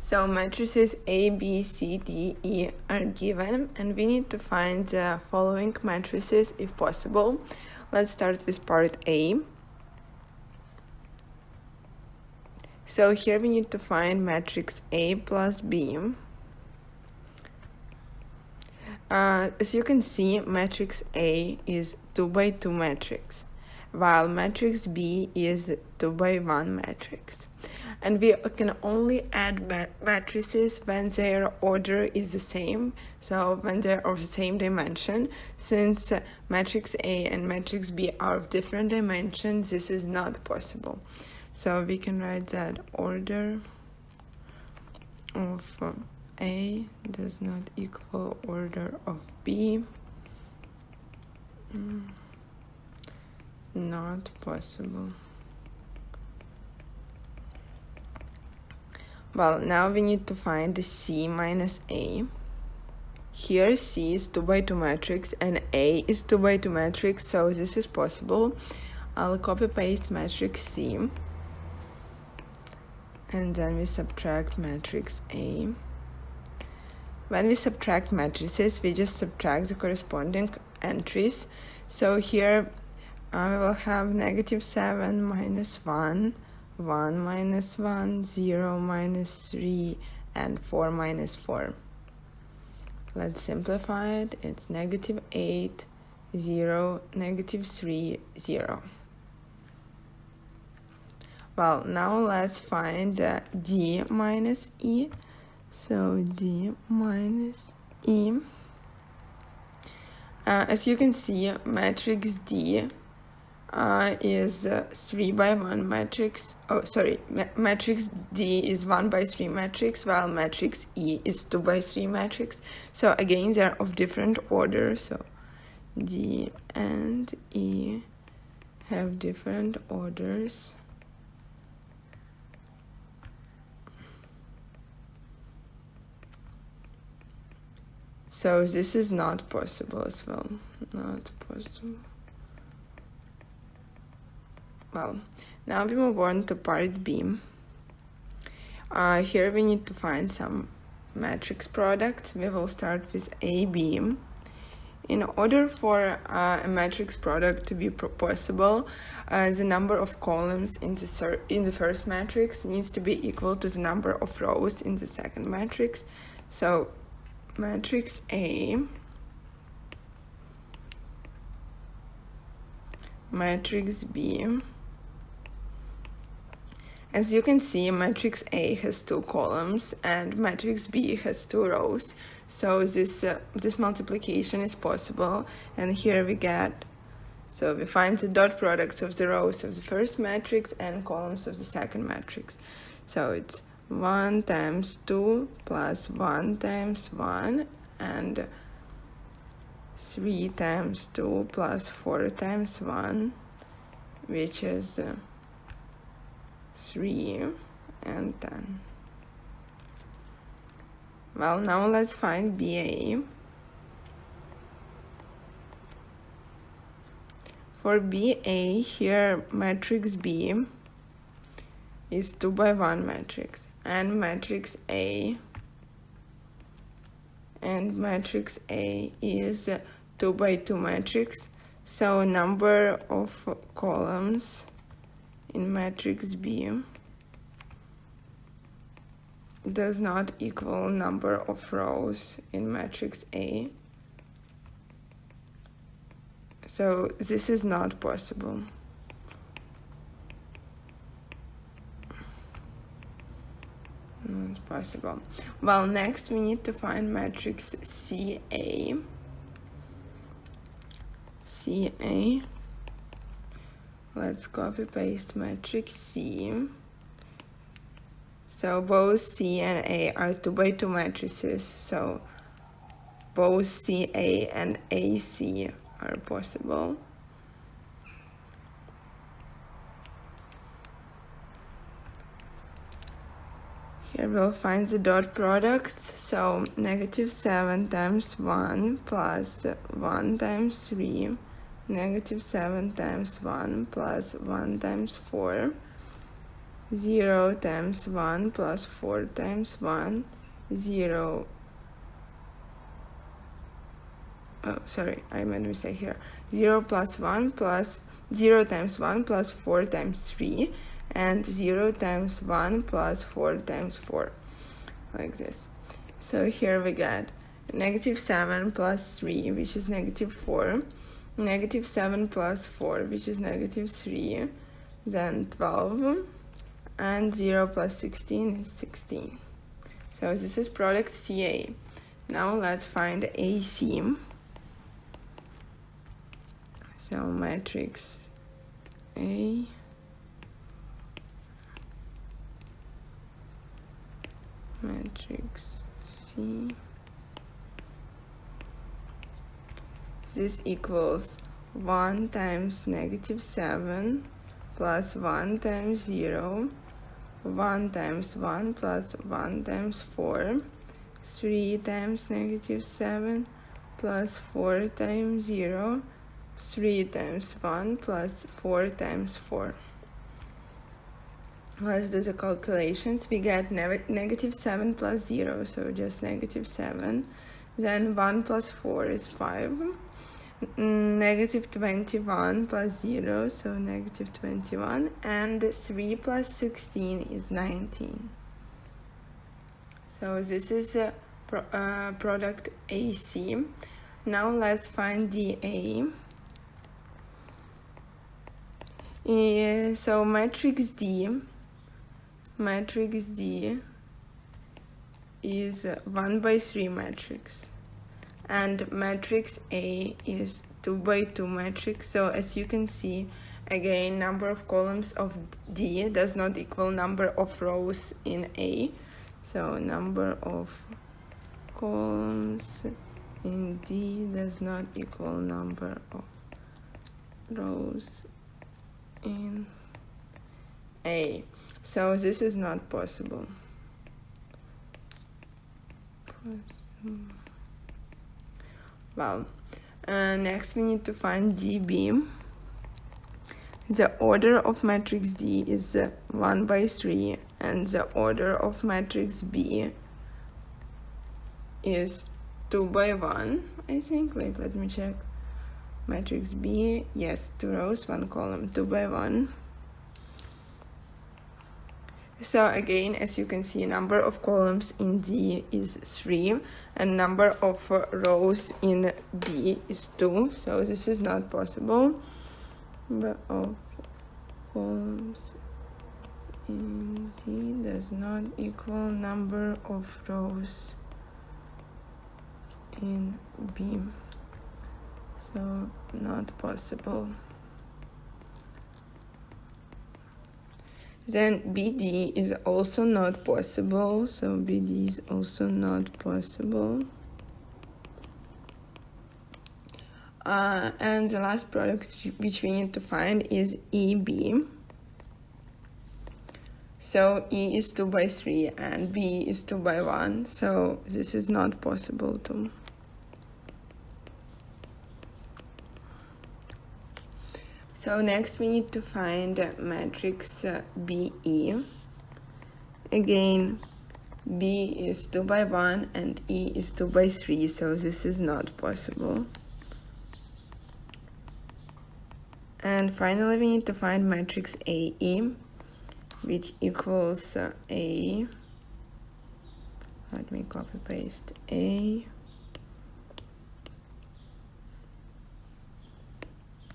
So matrices A, B, C, D, E are given, and we need to find the following matrices if possible. Let's start with part A. So here we need to find matrix A plus B. As you can see, matrix A is 2 by 2 matrix, while matrix B is 2 by 1 matrix. And we can only add matrices when their order is the same, so when they're of the same dimension. Since matrix A and matrix B are of different dimensions, this is not possible. So we can write that order of A does not equal order of B. Not possible. Well, now we need to find the C minus A. Here C is 2 by 2 matrix and A is 2 by 2 matrix, so this is possible. I'll copy paste matrix C, and then we subtract matrix A. When we subtract matrices, we just subtract the corresponding entries. So here we will have -7 minus 1, 1 minus 1, 0 minus 3, and 4 minus 4. Let's simplify it. It's -8, 0, -3, 0. Well, now let's find D minus E. So D minus E. As you can see, matrix D is 3 by 1 matrix. Matrix D is 1 by 3 matrix, while matrix E is 2 by 3 matrix. So again, they're of different order. So D and E have different orders. So this is not possible as well. Not possible. Well, now we move on to part B. Here we need to find some matrix products. We will start with AB. In order for a matrix product to be possible, the number of columns in the first matrix needs to be equal to the number of rows in the second matrix. So matrix A, matrix B. As you can see, matrix A has 2 columns and matrix B has 2 rows. So this multiplication is possible, and here we get, so we find the dot products of the rows of the first matrix and columns of the second matrix. So it's 1 times 2 plus 1 times 1 and 3 times 2 plus 4 times 1, which is 3 and 10. Well, now let's find BA. For BA, here matrix B is 2 by 1 matrix, and matrix A is 2 by 2 matrix. So number of columns in matrix B does not equal number of rows in matrix A. So this is not possible. Not possible. Well, next we need to find matrix CA. CA. Let's copy paste matrix C. So both C and A are 2 by 2 matrices. So both CA and AC are possible. Here we'll find the dot products. So -7 times 1 plus 1 times 3, -7 times 1 plus 1 times 4, 0 times 1 plus 4 times 1, 0. Oh, sorry, I made a mistake here. 0 plus 1 plus 0 times 1 plus 4 times 3, and 0 times 1 plus 4 times 4, like this. So here we get -7 plus 3, which is -4, -7 plus 4, which is -3, then 12, and 0 plus 16 is 16. So this is product CA. Now let's find AC. So matrix A, matrix C. This equals 1 times -7 plus 1 times 0, 1 times 1 plus 1 times 4, 3 times -7 plus 4 times 0, 3 times 1 plus 4 times 4. Let's do the calculations. We get -7 plus 0, so just -7. Then 1 plus 4 is 5. -21 plus 0, so -21. And 3 plus 16 is 19. So this is a product AC. Now let's find DA. So matrix D is 1 by 3 matrix, and matrix A is 2 by 2 matrix. So as you can see, again, number of columns of D does not equal number of rows in A. So number of columns in D does not equal number of rows in A. So this is not possible. Well, next we need to find DB. The order of matrix D is 1 by 3, and the order of matrix B is 2 by 1, I think. Wait, let me check. Matrix B, yes, 2 rows, 1 column, 2 by 1. So again, as you can see, number of columns in D is 3, and number of rows in B is 2. So this is not possible. Number of columns in D does not equal number of rows in B. So not possible. Then BD is also not possible. So BD is also not possible. And the last product which we need to find is EB. So E is 2 by 3 and B is 2 by 1. So this is not possible too. So next we need to find matrix BE. Again, B is 2 by 1 and E is 2 by 3, so this is not possible. And finally we need to find matrix AE, which equals A. Let me copy paste A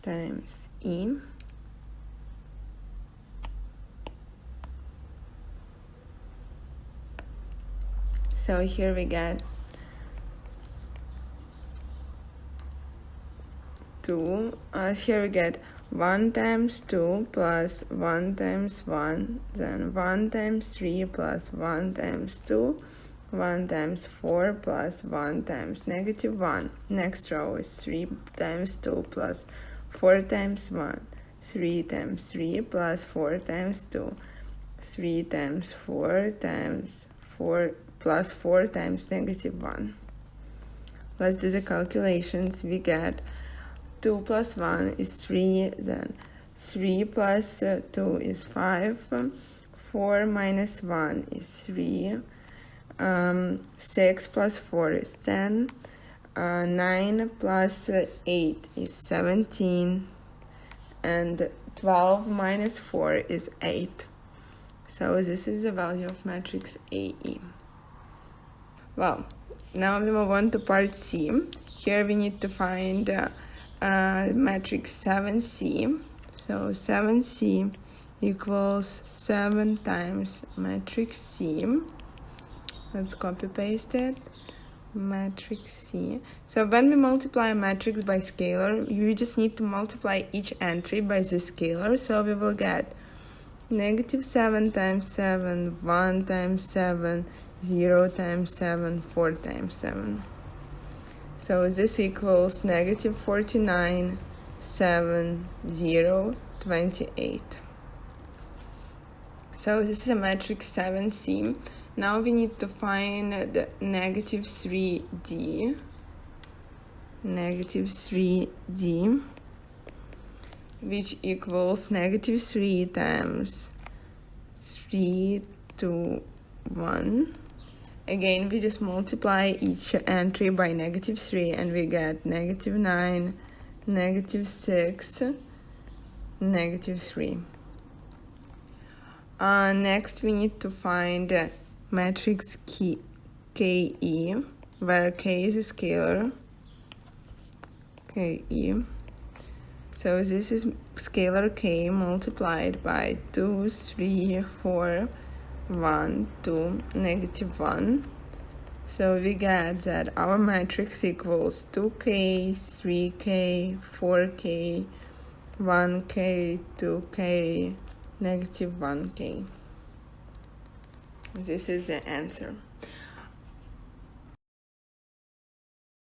times E. So here we get 2. Here we get 1 times 2 plus 1 times 1, then 1 times 3 plus 1 times 2, 1 times 4 plus 1 times -1. Next row is 3 times 2 plus 4 times 1, 3 times 3 plus 4 times 2, 3 times 4 times 4 plus 4 times -1. Let's do the calculations. We get 2 plus 1 is 3, then 3 plus 2 is 5, 4 minus 1 is 3. 6 plus 4 is 10. 9 plus 8 is 17. And 12 minus 4 is 8. So this is the value of matrix AE. Well, now we move on to part C. Here we need to find matrix 7C. So 7C equals 7 times matrix C. Let's copy paste it. Matrix C. So when we multiply a matrix by scalar, we just need to multiply each entry by the scalar. So we will get negative 7 times 7, 1 times 7, 0 times 7, 4 times 7. So this equals negative 49, 7, 0, 28. So this is a matrix 7C. Now we need to find the negative 3D. Negative 3D, which equals negative 3 times 3 to 1. Again, we just multiply each entry by negative 3 and we get negative 9, negative 6, negative 3. Next, we need to find matrix KE, where K is a scalar. KE. So this is scalar K multiplied by 2, 3, 4, 1, 2, negative 1. So we get that our matrix equals 2K, 3K, 4K, 1K, 2K, negative 1K. This is the answer.